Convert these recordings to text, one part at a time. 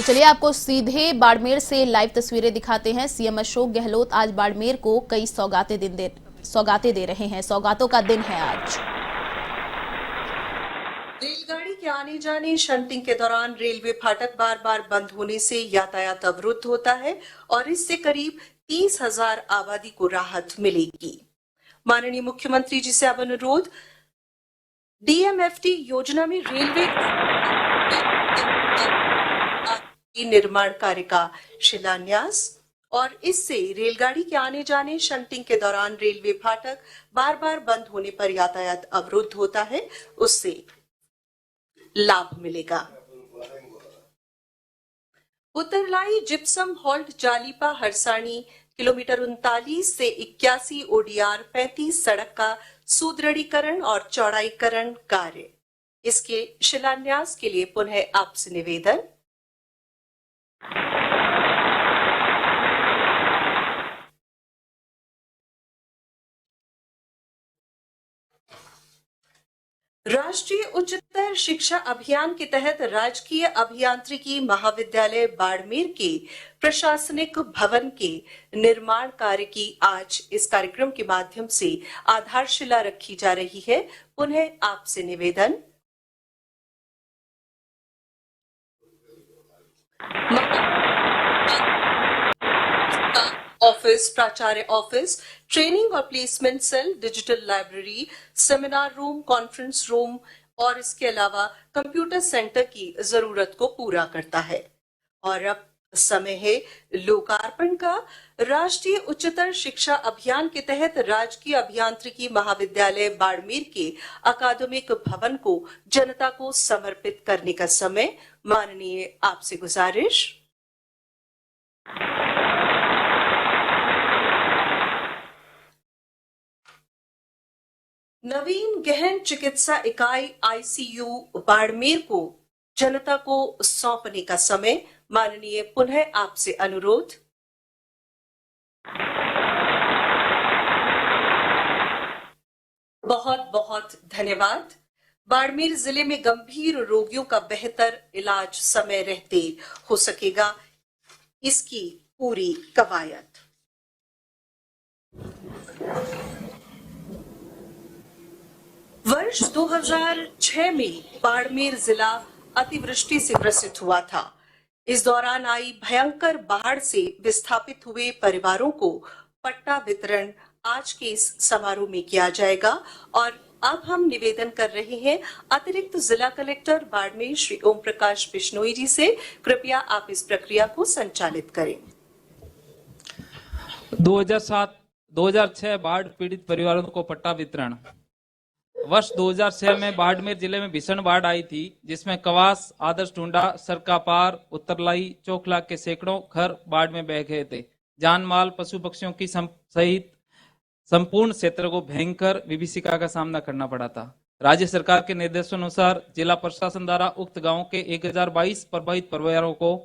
चलिए आपको सीधे बाड़मेर से लाइव तस्वीरें दिखाते हैं। सीएम अशोक गहलोत आज बाड़मेर को कई सौगातें दे रहे हैं। सौगातों का दिन है आज। रेलगाड़ी के आने जाने शंटिंग के दौरान रेलवे फाटक बार बार बंद होने से यातायात अवरुद्ध होता है और इससे करीब 30,000 आबादी को राहत मिलेगी। माननीय मुख्यमंत्री जी से अब अनुरोध, डीएमएफटी योजना में रेलवे निर्माण कार्य का शिलान्यास और इससे रेलगाड़ी के आने जाने शंटिंग के दौरान रेलवे फाटक बार बार बंद होने पर यातायात अवरुद्ध होता है, उससे लाभ मिलेगा। उत्तरलाई gypsum halt Jalipa Harsani kilometre 39 से 81 ओडीआर 35 सड़क का सुदृढ़ीकरण और चौड़ाईकरण कार्य, इसके शिलान्यास के लिए पुनः आपसे निवेदन। राष्ट्रीय उच्चतर शिक्षा अभियान के तहत राजकीय अभियांत्रिकी महाविद्यालय बाड़मेर के प्रशासनिक भवन के निर्माण कार्य की आज इस कार्यक्रम के माध्यम से आधारशिला रखी जा रही है। पुनः आपसे निवेदन। ऑफिस, प्राचार्य ऑफिस, ट्रेनिंग और placement cell, digital library, seminar room, conference room और इसके अलावा कंप्यूटर सेंटर की जरूरत को पूरा करता है। और अब समय है लोकार्पण का। राष्ट्रीय उच्चतर शिक्षा अभियान के तहत राजकीय अभियांत्रिकी महाविद्यालय बाड़मेर के अकादमिक भवन को जनता को समर्पित करने का समय। माननीय आपसे गुजारिश। नवीन गहन चिकित्सा इकाई आईसीयू बाड़मेर को जनता को सौंपने का समय। माननीय पुनः आपसे अनुरोध। बहुत बहुत धन्यवाद। बाड़मेर जिले में गंभीर रोगियों का बेहतर इलाज समय रहते हो सकेगा, इसकी पूरी कवायद। वर्ष 2006 में बाड़मेर जिला अतिवृष्टि से ग्रसित हुआ था। इस दौरान आई भयंकर बाढ़ से विस्थापित हुए परिवारों को पट्टा वितरण आज के इस समारोह में किया जाएगा। और अब हम निवेदन कर रहे हैं अतिरिक्त जिला कलेक्टर बाड़मेर श्री ओम प्रकाश बिश्नोई जी से, कृपया आप इस प्रक्रिया को संचालित करें। 2006 बाढ़ पीड़ित परिवारों को पट्टा वितरण। वर्ष 2006 में बाड़मेर जिले में भीषण बाढ़ आई थी, जिसमें कवास, आदर्श टूंडा, सरकापार, उत्तरलाई, चोखला के सैकड़ों घर बाढ़ में बह गए थे। जान माल, पशु पक्षियों की सहित संपूर्ण क्षेत्र को भयंकर विभीषिका का सामना करना पड़ा था। राज्य सरकार के निर्देशानुसार जिला प्रशासन द्वारा उक्त गांव के 1022 प्रभावित परिवारों को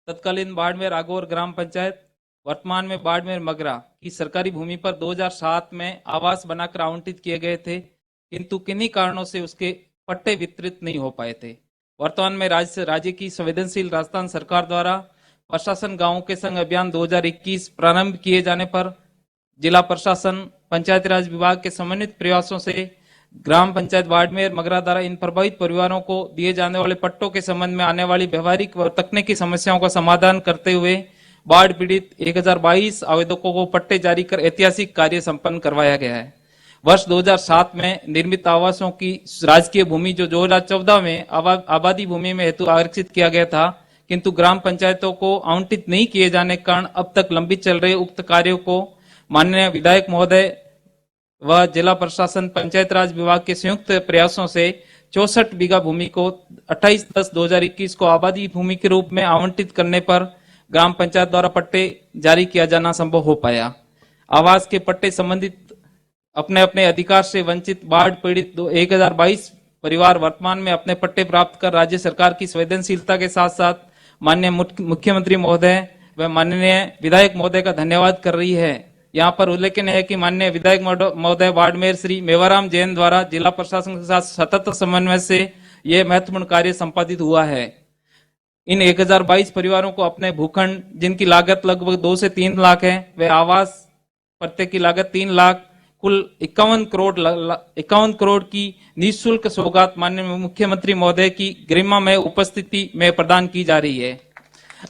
तत्कालीन बाड़मेर आगोर ग्राम पंचायत, वर्तमान में बाड़मेर मगरा की सरकारी भूमि पर 2007 में आवास बनाकर आवंटित किए गए थे, किंतु किन्हीं कारणों से उसके पट्टे वितरित नहीं हो पाए थे। वर्तमान में राज्य की संवेदनशील राजस्थान सरकार द्वारा प्रशासन गांवों के संग अभियान 2021 प्रारंभ किए जाने पर जिला प्रशासन, पंचायती राज विभाग के समन्वित प्रयासों से ग्राम पंचायत बाड़मेर मगरा द्वारा इन प्रभावित परिवारों को दिए जाने वाले पट्टों के संबंध में आने वाली व्यवहारिक व तकनीकी समस्याओं का समाधान करते हुए बाढ़ पीड़ित 1022 आवेदकों को पट्टे जारी कर ऐतिहासिक कार्य संपन्न करवाया गया है। वर्ष 2007 में निर्मित आवासों की राजकीय भूमि जो 2014 में आबादी भूमि में हेतु आरक्षित किया गया था, किंतु ग्राम पंचायतों को आवंटित नहीं किए जाने के कारण अब तक लंबित चल रहे उक्त कार्यों को माननीय विधायक महोदय व जिला प्रशासन, पंचायत राज विभाग के संयुक्त प्रयासों से 64 बीघा भूमि को 28/10/2021 को आबादी भूमि के रूप में आवंटित करने पर ग्राम पंचायत द्वारा पट्टे जारी किया जाना संभव हो पाया। आवास के पट्टे संबंधित अपने अपने अधिकार से वंचित बाढ़ पीड़ित 1022 परिवार वर्तमान में अपने पट्टे प्राप्त कर राज्य सरकार की संवेदनशीलता के साथ साथ माननीय मुख्यमंत्री महोदय व माननीय विधायक महोदय का धन्यवाद कर रही है। यहाँ पर उल्लेखनीय है कि माननीय विधायक महोदय बाड़मेर श्री मेवाराम जैन द्वारा जिला प्रशासन के साथ सतत समन्वय से यह महत्वपूर्ण कार्य संपादित हुआ है। इन 1022 परिवारों को अपने भूखंड, जिनकी लागत लगभग 2 से 3 लाख है, वे आवास प्रत्येक की लागत 3 लाख, कुल 51 करोड़ की निःशुल्क सौगात माननीय मुख्यमंत्री महोदय की गरिमा में उपस्थिति में प्रदान की जा रही है।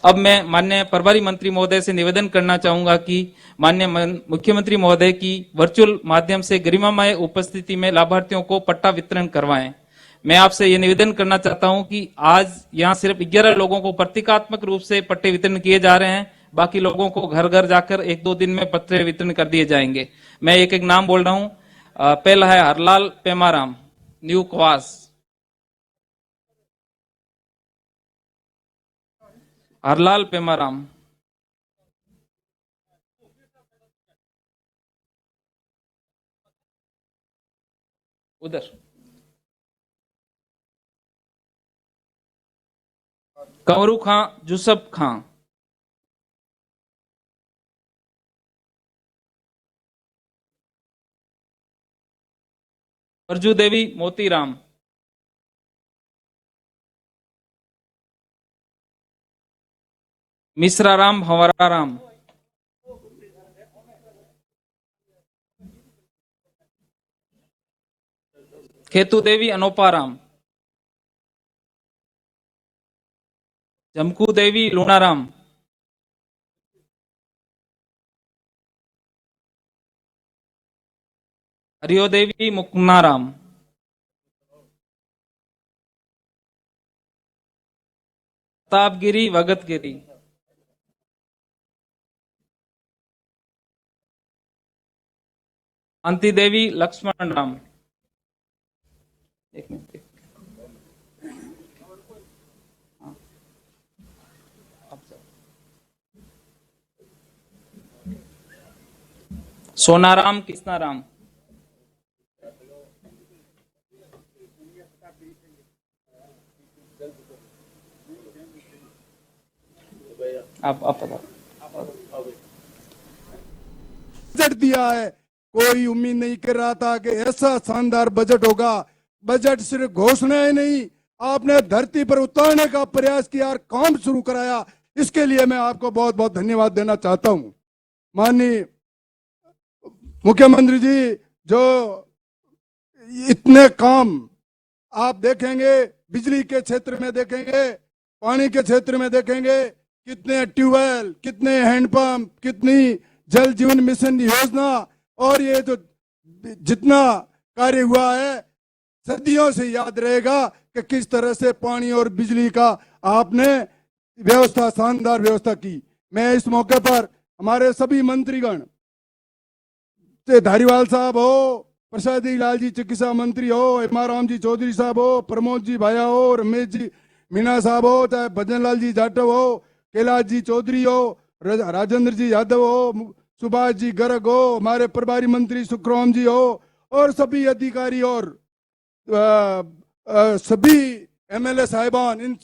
अब मैं माननीय प्रभारी मंत्री महोदय से निवेदन करना चाहूंगा कि माननीय मुख्यमंत्री महोदय की वर्चुअल माध्यम से गरिमामय उपस्थिति में लाभार्थियों को पट्टा वितरण करवाएं। मैं आपसे ये निवेदन करना चाहता हूं कि आज यहाँ सिर्फ 11 लोगों को प्रतीकात्मक रूप से पट्टे वितरण किए जा रहे हैं, बाकी लोगों को घर घर जाकर 1-2 दिन में पट्टे वितरण कर दिए जाएंगे। मैं एक एक नाम बोल रहा हूं। पहला है हरलाल पेमाराम, न्यू कवास। हरलाल पेमाराम, उधर। कंवरू खां जुसफ खां, अर्जू देवी मोतीराम, मिश्राराम भंवराराम, खेतु देवी अनोपाराम, जमकू देवी लूणाराम, हरियो देवी मुक्नाराम, प्रतापगिरी भगतगिरी, अंति देवी लक्ष्मण राम। एक मिनट। सोनाराम कृष्णाराम, आप बता। बजट दिया है, कोई उम्मीद नहीं कर रहा था कि ऐसा शानदार बजट होगा। बजट सिर्फ घोषणाएं नहीं, आपने धरती पर उतारने का प्रयास किया और काम शुरू कराया। इसके लिए मैं आपको बहुत बहुत धन्यवाद देना चाहता हूं। माननीय मुख्यमंत्री जी, जो इतने काम आप देखेंगे, बिजली के क्षेत्र में देखेंगे, पानी के क्षेत्र में देखेंगे, कितने ट्यूबवेल, कितने हैंडपंप, कितनी जल जीवन मिशन योजना, और ये जो जितना कार्य हुआ है सदियों से याद रहेगा कि किस तरह से पानी और बिजली का आपने व्यवस्था, शानदार व्यवस्था की। मैं इस मौके पर हमारे सभी मंत्रीगण, धारीवाल साहब हो, प्रसादी लाल जी चिकित्सा मंत्री हो, हेमाराम जी चौधरी साहब हो, प्रमोद जी भाया हो, रमेश जी मीणा साहब हो, चाहे भजन लाल जी जाटव हो, कैलाश जी चौधरी हो, राजेंद्र जी यादव हो, सुभाष जी गर्ग हो, हमारे प्रभारी मंत्री सुखराम जी हो, और सभी अधिकारी और सभी एमएलए साहिबान, इन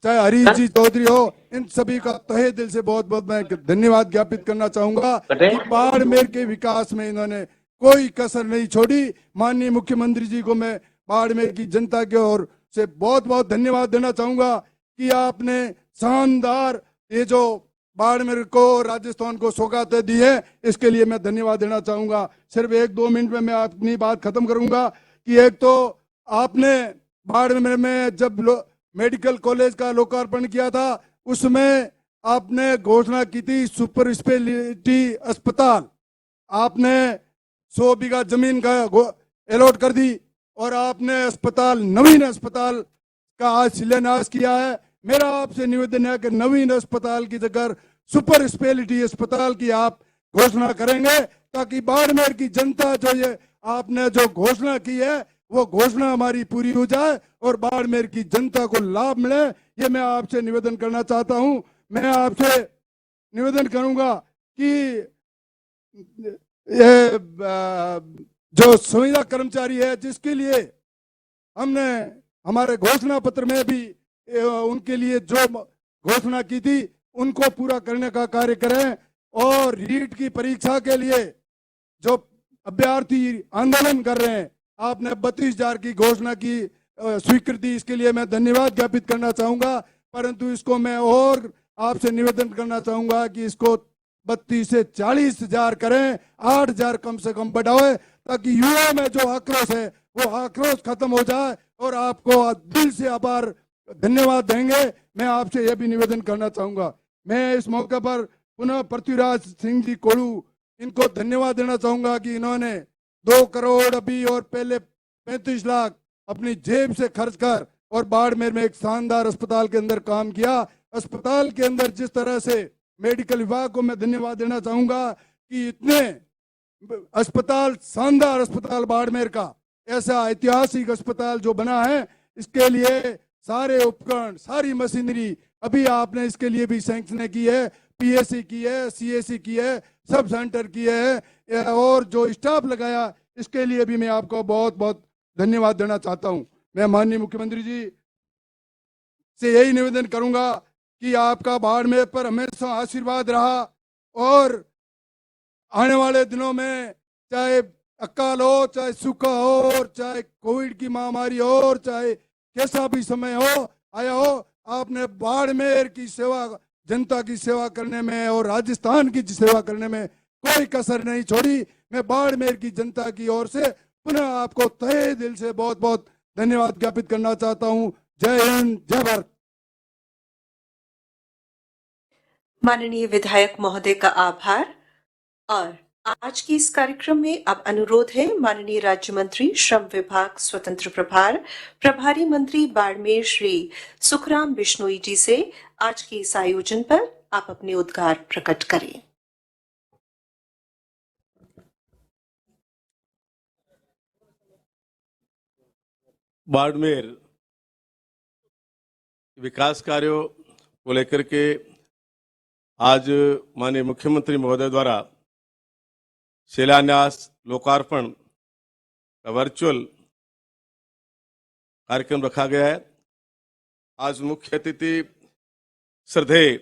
चाहे हरीश जी चौधरी हो, इन सभी का तहे दिल से बहुत बहुत मैं धन्यवाद ज्ञापित करना चाहूंगा कि बाड़मेर के विकास में इन्होंने कोई कसर नहीं छोड़ी। माननीय मुख्यमंत्री जी को मैं बाड़मेर की जनता की ओर से बहुत बहुत धन्यवाद देना चाहूंगा कि आपने शानदार ये जो बाड़मेर को, राजस्थान को सौगातें दी है, इसके लिए मैं धन्यवाद देना चाहूंगा। सिर्फ 1-2 मिनट में मैं अपनी बात खत्म करूंगा कि एक तो आपने बाड़मेर में जब मेडिकल कॉलेज का लोकार्पण किया था, उसमें आपने घोषणा की थी सुपर स्पेशलिटी अस्पताल। आपने 100 बीघा जमीन का अलॉट कर दी और आपने अस्पताल, नवीन अस्पताल का आज शिलान्यास किया है। मेरा आपसे निवेदन है कि नवीन अस्पताल की जगह सुपर स्पेशलिटी अस्पताल की आप घोषणा करेंगे, ताकि बाड़मेर की जनता जो ये आपने जो घोषणा की है वो घोषणा हमारी पूरी हो जाए और बाड़मेर की जनता को लाभ मिले। ये मैं आपसे निवेदन करना चाहता हूं। मैं आपसे निवेदन करूंगा कि ये जो संविदा कर्मचारी है, जिसके लिए हमने हमारे घोषणा पत्र में भी उनके लिए जो घोषणा की थी उनको पूरा करने का कार्य करें, और रीट की परीक्षा के लिए जो अभ्यर्थी आंदोलन कर रहे हैं, आपने 32,000 की घोषणा की स्वीकृति, इसके लिए मैं धन्यवाद ज्ञापित करना चाहूंगा। परंतु इसको मैं और आपसे निवेदन करना चाहूंगा कि इसको 32 से 40 हजार करें, 8 हजार कम से कम बढ़ाए, ताकि युवा में जो आक्रोश है वो आक्रोश खत्म हो जाए। और आपको दिल से आभार धन्यवाद देंगे। मैं आपसे यह भी निवेदन करना चाहूंगा, मैं इस मौके पर पुनः पृथ्वीराज सिंह जी कोड़ू इनको धन्यवाद देना चाहूंगा कि इन्होंने 2 करोड़ अभी और पहले 35 लाख अपनी जेब से खर्च कर और बाड़मेर में एक शानदार अस्पताल के अंदर काम किया। अस्पताल के अंदर जिस तरह से मेडिकल विभाग को मैं धन्यवाद देना चाहूंगा कि इतने अस्पताल, शानदार अस्पताल बाड़मेर का, ऐसा ऐतिहासिक अस्पताल जो बना है, इसके लिए सारे उपकरण, सारी मशीनरी अभी आपने इसके लिए भी सैंक्शन की है, पीएससी की है, सीएससी की है, सब सेंटर की है, और जो स्टाफ लगाया इसके लिए भी मैं आपको बहुत बहुत धन्यवाद देना चाहता हूं। मैं माननीय मुख्यमंत्री जी से यही निवेदन करूंगा कि आपका बाड़मेर पर हमेशा आशीर्वाद रहा और आने वाले दिनों में चाहे अकाल हो, चाहे सूखा हो, और चाहे कोविड की महामारी हो, और चाहे कैसा भी समय हो आया हो, आपने बाड़मेर की सेवा, जनता की सेवा करने में और राजस्थान की सेवा करने में कोई कसर नहीं छोड़ी। मैं बाड़मेर की जनता की ओर से पुनः आपको तहे दिल से बहुत बहुत धन्यवाद ज्ञापित करना चाहता हूं। जय हिंद, जय भारत। माननीय विधायक महोदय का आभार। और आज की इस कार्यक्रम में अब अनुरोध है माननीय राज्य मंत्री श्रम विभाग स्वतंत्र प्रभार प्रभारी मंत्री बाड़मेर श्री सुखराम बिश्नोई जी से आज के इस आयोजन पर आप अपने उद्गार प्रकट करें। बाड़मेर विकास कार्यों को लेकर के आज माननीय मुख्यमंत्री महोदय द्वारा शिलान्यास लोकार्पण का वर्चुअल कार्यक्रम रखा गया है। आज मुख्य अतिथि श्रद्धेय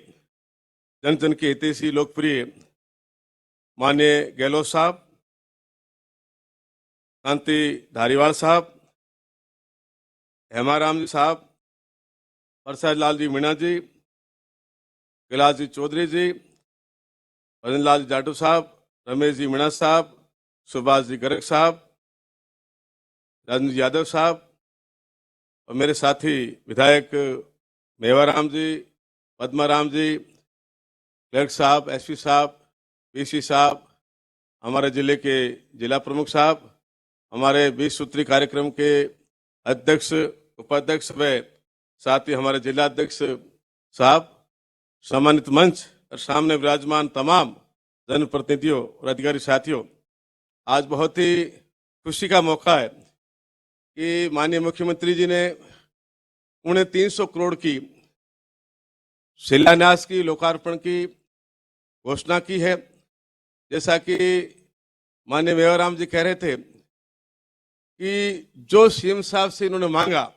जन जन के हितैषी लोकप्रिय माननीय गहलोत साहब, कांति धारीवाल साहब, हेमाराम जी साहब, प्रसाद लाल जी मीणा जी, कैलाश जी चौधरी जी, भजन लाल जाटू साहब, रमेश जी मीणा साहब, सुभाष जी गर्ग साहब, राजन यादव साहब और मेरे साथी विधायक मेवाराम जी, पद्माराम जी, क्लर्क साहब, एसपी साहब, पीसी साहब, हमारे जिले के जिला प्रमुख साहब, हमारे 20 सूत्री कार्यक्रम के अध्यक्ष, उपाध्यक्ष व साथ ही हमारे जिला अध्यक्ष साहब, सम्मानित मंच और सामने विराजमान तमाम जनप्रतिनिधियों और अधिकारी साथियों, आज बहुत ही खुशी का मौका है कि माननीय मुख्यमंत्री जी ने 350 करोड़ की शिलान्यास की, लोकार्पण की घोषणा की है। जैसा कि माननीय मेवाराम जी कह रहे थे कि जो सीएम साहब से इन्होंने मांगा,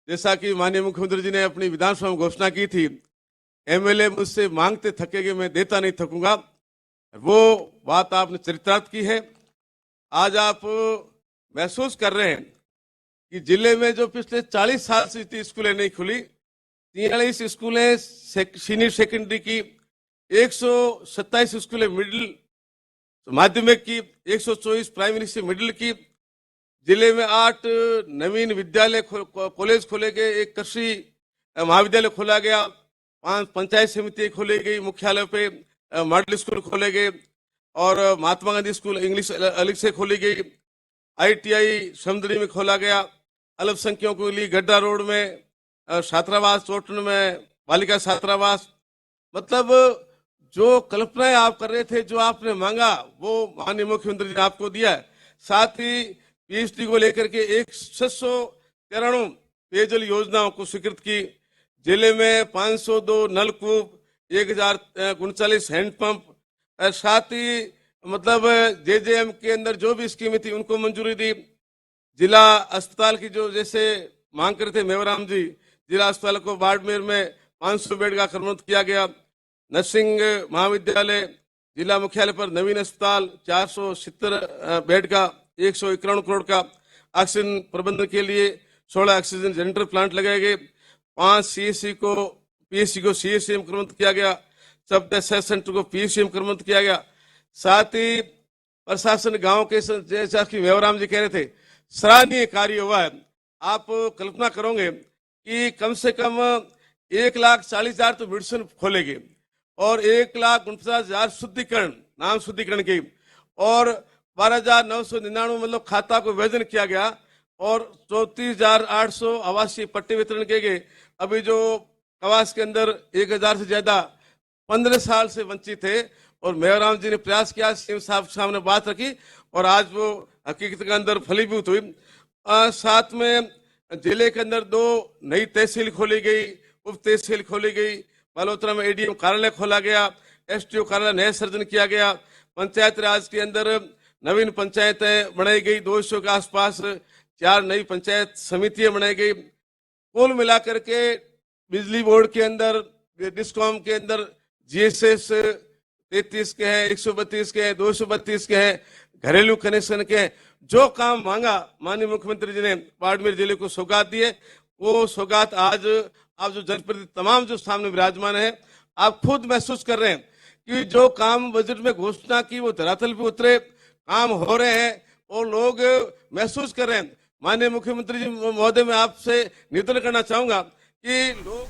जैसा कि माननीय मुख्यमंत्री जी ने अपनी विधानसभा में घोषणा की थी, एमएलए मुझसे मांगते थकेंगे, मैं देता नहीं थकूंगा, वो बात आपने चरितार्थ की है। आज आप महसूस कर रहे हैं कि जिले में जो पिछले 40 साल से इतनी स्कूलें नहीं खुली, 43 स्कूलें सीनियर सेकेंडरी की, 127 स्कूलें मिडिल माध्यमिक की, 124 प्राइमरी से मिडिल की, जिले में 8 नवीन विद्यालय कॉलेज खोले गए, एक कृषि महाविद्यालय खोला गया, 5 पंचायत समिति खोली गई, मुख्यालय पे मॉडल स्कूल खोले गए और महात्मा गांधी स्कूल इंग्लिश अलग से खोली गई, आईटीआई समदड़ी में खोला गया, अल्पसंख्यकों के लिए गड्ढा रोड में छात्रावास, चोटन में बालिका छात्रावास। मतलब जो कल्पनाएं आप कर रहे थे, जो आपने मांगा, वो माननीय मुख्यमंत्री जी ने आपको दिया। साथ ही पीएचडी को लेकर के 693 पेयजल योजनाओं को स्वीकृत की। जिले में 502 नलकूप, 1039 हैंडपंप, साथ ही मतलब जेजेएम के अंदर जो भी स्कीमें थी उनको मंजूरी दी। जिला अस्पताल की जो जैसे मांग कर थे मेवाराम जी, जिला अस्पताल को बाड़मेर में 500 बेड का क्रमबद्ध किया गया। नर्सिंग महाविद्यालय, जिला मुख्यालय पर नवीन अस्पताल 470 बेड का, 151 करोड़ का। ऑक्सीजन प्रबंधन के लिए 16 ऑक्सीजन जनरेटर प्लांट लगाए गए। 5 सीएससी को पीएससी को सीएससी में क्रमबद्ध किया गया, सब डिस्पैच सेंटर को पीएससी में क्रमबद्ध किया गया। साथ ही प्रशासन गांव के जैसा कि मेवराम जी कह रहे थे, सराहनीय कार्य हुआ है। आप कल्पना करोगे कि कम से कम 1,40,000 तो मेडिसिन खोलेगी और 1,49,000 शुद्धिकरण, नाम शुद्धिकरण की, और 12,999 मतलब खाता को वैधन किया गया और 34,800 आवासीय पट्टे वितरण किए गए। अभी जो कवास के अंदर 1,000 से ज्यादा 15 साल से वंचित थे और मेवराम जी ने प्रयास किया, सीएम साहब के सामने बात रखी और आज वो हकीकत के अंदर फलीभूत हुई। साथ में जिले के अंदर 2 नई तहसील खोली गई, उप तहसील खोली गई, बालोतरा में एडीएम कार्यालय खोला गया, एसटीओ कार्यालय नया सृजन किया गया, पंचायत राज के अंदर नवीन पंचायतें बनाई गई, 200 के आसपास 4 नई पंचायत समितियां बनाई गई। कुल मिलाकर के बिजली बोर्ड के अंदर, डिस्कॉम के अंदर जीएसएस 33 के हैं, 132 के हैं, 232 के हैं, घरेलू कनेक्शन के हैं। जो काम मांगा माननीय मुख्यमंत्री जी ने बाड़मेर जिले को सौगात दी है, वो सौगात आज आप जो जनप्रतिनिधि तमाम जो सामने विराजमान है, आप खुद महसूस कर रहे हैं कि जो काम बजट में घोषणा की वो धरातल पे उतरे, काम हो रहे हैं और लोग महसूस कर रहे हैं। माननीय मुख्यमंत्री जी महोदय, मैं आपसे निवेदन करना चाहूंगा कि लोग